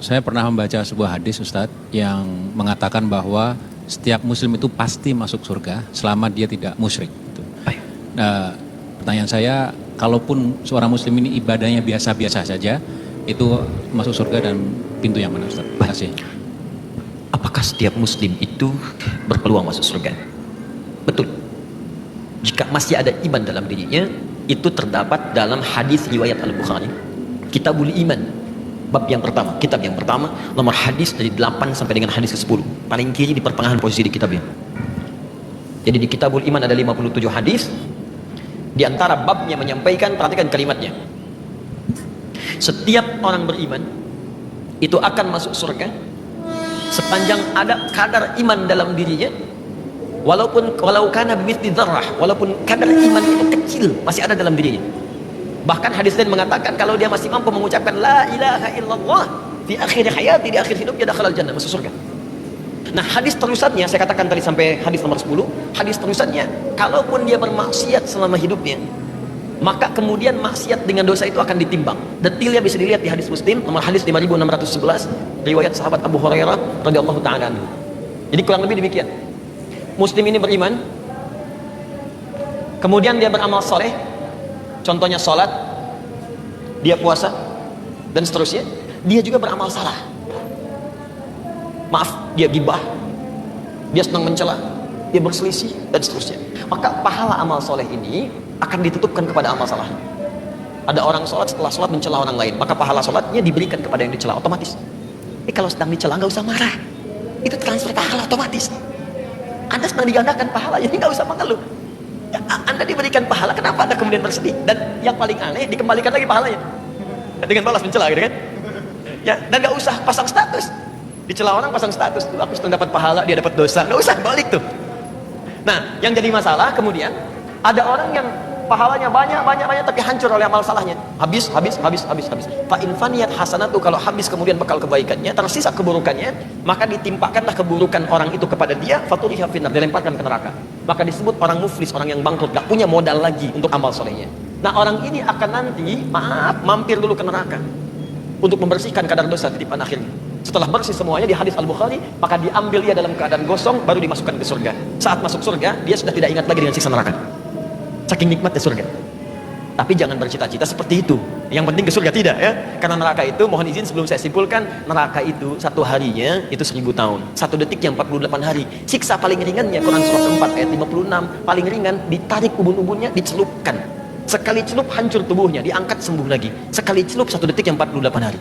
Saya pernah membaca sebuah hadis, Ustadz, yang mengatakan bahwa setiap muslim itu pasti masuk surga selama dia tidak musyrik. Gitu. Baik. Nah, pertanyaan saya, kalaupun seorang muslim ini ibadahnya biasa-biasa saja, itu masuk surga dan pintu yang mana, Ustadz? Terima kasih. Apakah setiap muslim itu berpeluang masuk surga? Betul. Jika masih ada iman dalam dirinya, itu terdapat dalam hadis riwayat Al-Bukhari, Kitabul Iman, bab yang pertama, kitab yang pertama, nomor hadis dari 8 sampai dengan hadis ke-10. Paling kiri di pertengahan posisi di kitabnya. Jadi di Kitabul Iman ada 57 hadis. Di antara babnya menyampaikan, perhatikan kalimatnya. Setiap orang beriman itu akan masuk surga sepanjang ada kadar iman dalam dirinya, walau kana bimithli dzarrah, walaupun kadar iman itu kecil masih ada dalam dirinya. Bahkan hadis lain mengatakan kalau dia masih mampu mengucapkan la ilaha illallah di akhir hayati, di akhir hidupnya, dakhalal jannah, masuk surga. Nah, hadis terusannya saya katakan tadi sampai hadis nomor 10, hadis terusannya, kalaupun dia bermaksiat selama hidupnya, maka kemudian maksiat dengan dosa itu akan ditimbang. Detailnya bisa dilihat di hadis Muslim nomor hadis 5611, riwayat sahabat Abu Hurairah radhiyallahu taala anhu. Jadi kurang lebih demikian. Muslim ini beriman, kemudian dia beramal soleh, contohnya sholat, dia puasa, dan seterusnya. Dia juga beramal salah, maaf, dia gibah, dia senang mencela, dia berselisih, dan seterusnya. Maka pahala amal soleh ini akan ditutupkan kepada amal salah. Ada orang sholat, setelah sholat mencela orang lain, maka pahala sholatnya diberikan kepada yang dicela otomatis. Kalau sedang dicela nggak usah marah, itu transfer pahala otomatis. Anda sedang digandakan pahala, jadi nggak usah mengeluh. Ya, Anda diberikan pahala, kenapa Anda kemudian bersedih? Dan yang paling aneh, dikembalikan lagi pahalanya dengan balas mencela, gitu kan? Ya, dan nggak usah pasang status. Dicela orang pasang status, tuh aku sedang dapat pahala, dia dapat dosa, nggak usah balik tuh. Nah, yang jadi masalah kemudian ada orang yang pahalanya banyak tapi hancur oleh amal salahnya. Habis. Fa in faniyat hasanatu, kalau habis kemudian bekal kebaikannya, tersisa keburukannya, maka ditimpakanlah keburukan orang itu kepada dia, faturiha finnar, dilemparkan ke neraka. Maka disebut orang muflis, orang yang bangkrut, gak punya modal lagi untuk amal solehnya. Nah, orang ini akan nanti, mampir dulu ke neraka untuk membersihkan kadar dosa titipan akhirnya. Setelah bersih semuanya di hadis Al-Bukhari, maka diambil dia dalam keadaan gosong, baru dimasukkan ke surga. Saat masuk surga, dia sudah tidak ingat lagi dengan siksa neraka. Saking nikmatnya surga. Tapi jangan bercita-cita seperti itu. Yang penting ke surga tidak, ya. Karena neraka itu, mohon izin sebelum saya simpulkan, neraka itu satu harinya itu 1000 tahun. Satu detiknya 48 hari. Siksa paling ringannya, Quran surah 4 ayat 56, paling ringan, ditarik ubun-ubunnya, dicelupkan. Sekali celup hancur tubuhnya, diangkat sembuh lagi. Sekali celup satu detik yang 48 hari.